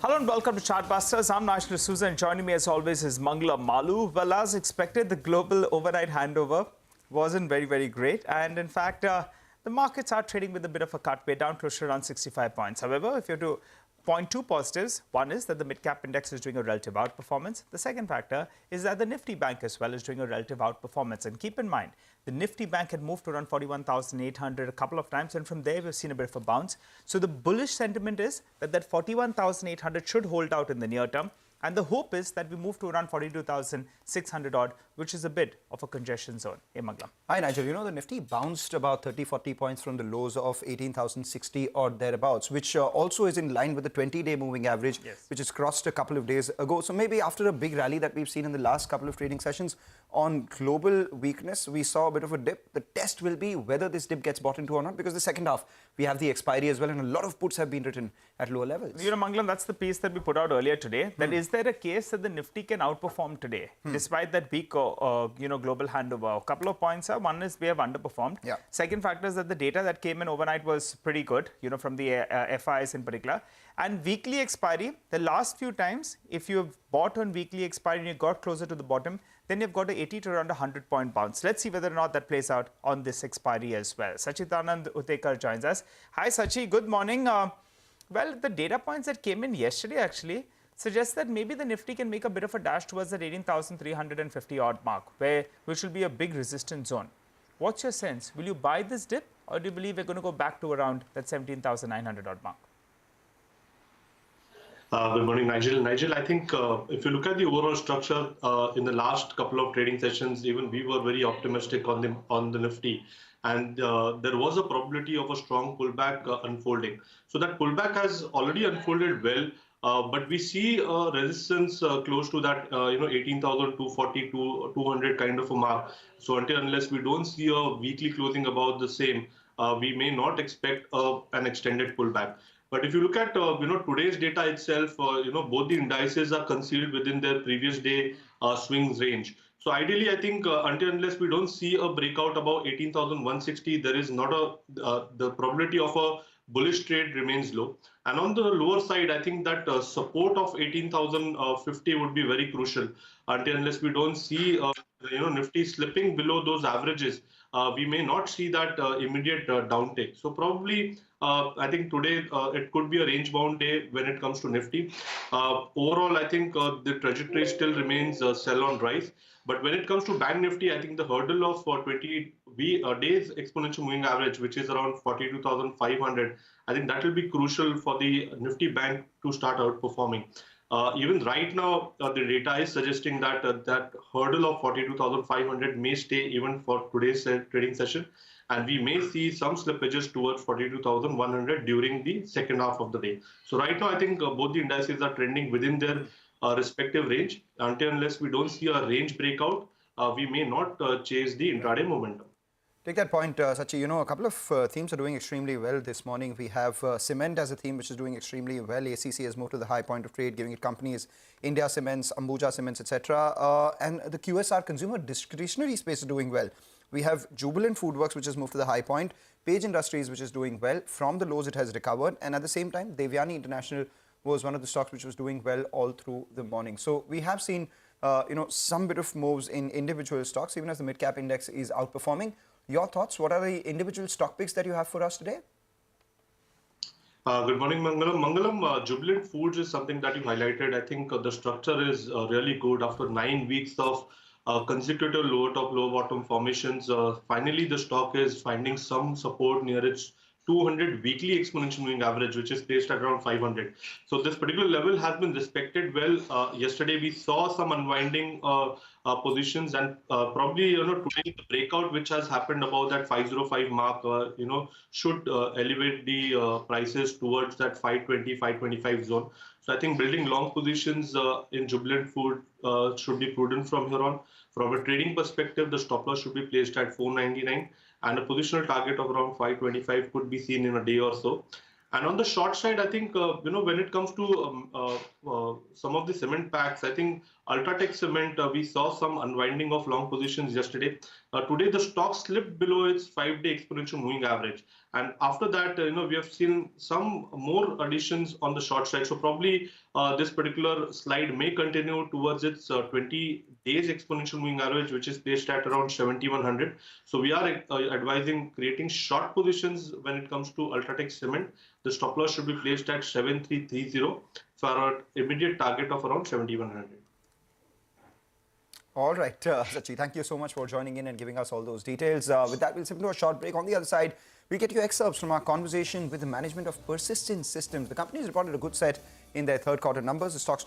Hello and welcome to Chartbusters. I'm National D'Souza and joining me as always is Mangala Malu. Well, as expected, the global overnight handover wasn't very great. And in fact, the markets are trading with a bit of a cut. We're down close to around 65 points. However, if you have to point two positives, one is that the mid-cap index is doing a relative outperformance. The second factor is that the Nifty Bank as well is doing a relative outperformance. And keep in mind, the Nifty Bank had moved to around 41,800 a couple of times, and from there we've seen a bit of a bounce. So the bullish sentiment is that 41,800 should hold out in the near term. And the hope is that we move to around 42,600 odd, which is a bit of a congestion zone. Hey, Manglam. Hi, Nigel. You know, the Nifty bounced about 30-40 points from the lows of 18,060 or thereabouts, which also is in line with the 20-day moving average, which has crossed a couple of days ago. So maybe after a big rally that we've seen in the last couple of trading sessions on global weakness, we saw a bit of a dip. The test will be whether this dip gets bought into or not, because the second half, we have the expiry as well, and a lot of puts have been written at lower levels. You know, Manglam, that's the piece that we put out earlier today. That is there a case that the Nifty can outperform today, despite that weak, global handover? A couple of points are. One is we have underperformed. Yeah. Second factor is that the data that came in overnight was pretty good, from the FIs in particular. And weekly expiry, the last few times, if you have bought on weekly expiry and you got closer to the bottom, then you've got an 80 to around 100 point bounce. Let's see whether or not that plays out on this expiry as well. Sacchitanand Uttekar joins us. Hi, Sachi. Good morning. Well, the data points that came in yesterday actually suggests that maybe the Nifty can make a bit of a dash towards that 18,350 odd mark, which will be a big resistance zone. What's your sense? Will you buy this dip, or do you believe we're going to go back to around that 17,900 odd mark? Good morning, Nigel. Nigel, I think if you look at the overall structure in the last couple of trading sessions, even we were very optimistic on the Nifty, and there was a probability of a strong pullback unfolding. So that pullback has already unfolded well, but we see resistance close to that 18,240 to 200 kind of a mark. So unless we don't see a weekly closing about the same, we may not expect an extended pullback. But if you look at today's data itself, both the indices are concealed within their previous day swings range. So ideally, I think unless we don't see a breakout above 18,160, there is not the probability of a bullish trade remains low. And on the lower side, I think that support of 18,050 would be very crucial. Unless we don't see Nifty slipping below those averages, we may not see that immediate downtake. So probably, I think today it could be a range-bound day when it comes to Nifty. Overall, I think the trajectory still remains sell on rise. But when it comes to Bank Nifty, I think the hurdle of 20 days exponential moving average, which is around 42,500, I think that will be crucial for the Nifty Bank to start outperforming. Even right now, the data is suggesting that that hurdle of 42,500 may stay even for today's trading session, and we may see some slippages towards 42,100 during the second half of the day. So right now, I think both the indices are trending within their respective range. Unless we don't see a range breakout, we may not chase the intraday momentum. Take that point, Sachi. A couple of themes are doing extremely well this morning. We have cement as a theme, which is doing extremely well. ACC has moved to the high point of trade, giving it companies India Cements, Ambuja Cements, etc. And the QSR consumer discretionary space is doing well. We have Jubilant Foodworks, which has moved to the high point. Page Industries, which is doing well. From the lows, it has recovered. And at the same time, Devyani International was one of the stocks which was doing well all through the morning. So we have seen, some bit of moves in individual stocks, even as the mid-cap index is outperforming. Your thoughts? What are the individual stock picks that you have for us today? Good morning, Mangalam. Mangalam, Jubilant Foods is something that you highlighted. I think the structure is really good. After 9 weeks of consecutive lower top, low bottom formations, finally the stock is finding some support near its 200 weekly exponential moving average, which is placed at around 500. So this particular level has been respected well. Yesterday we saw some unwinding positions, and probably today the breakout which has happened above that 505 mark should elevate the prices towards that 520 525 zone. So I think building long positions in Jubilant Food should be prudent from here on. From a trading perspective, the stop loss should be placed at 499, and a positional target of around 525 could be seen in a day or so. And on the short side, I think, when it comes to some of the cement packs, I think Ultratech Cement, we saw some unwinding of long positions yesterday. Today the stock slipped below its 5-day exponential moving average, and after that, we have seen some more additions on the short side. So probably this particular slide may continue towards its 20 days exponential moving average, which is placed at around 7100. So we are advising creating short positions when it comes to Ultratech Cement. The stop loss should be placed at 7330 for an immediate target of around 7100. All right, Sachi, thank you so much for joining in and giving us all those details. With that, we'll slip into a short break. On the other side, we get you excerpts from our conversation with the management of Persistent Systems. The company has reported a good set in their third quarter numbers. The stock's doing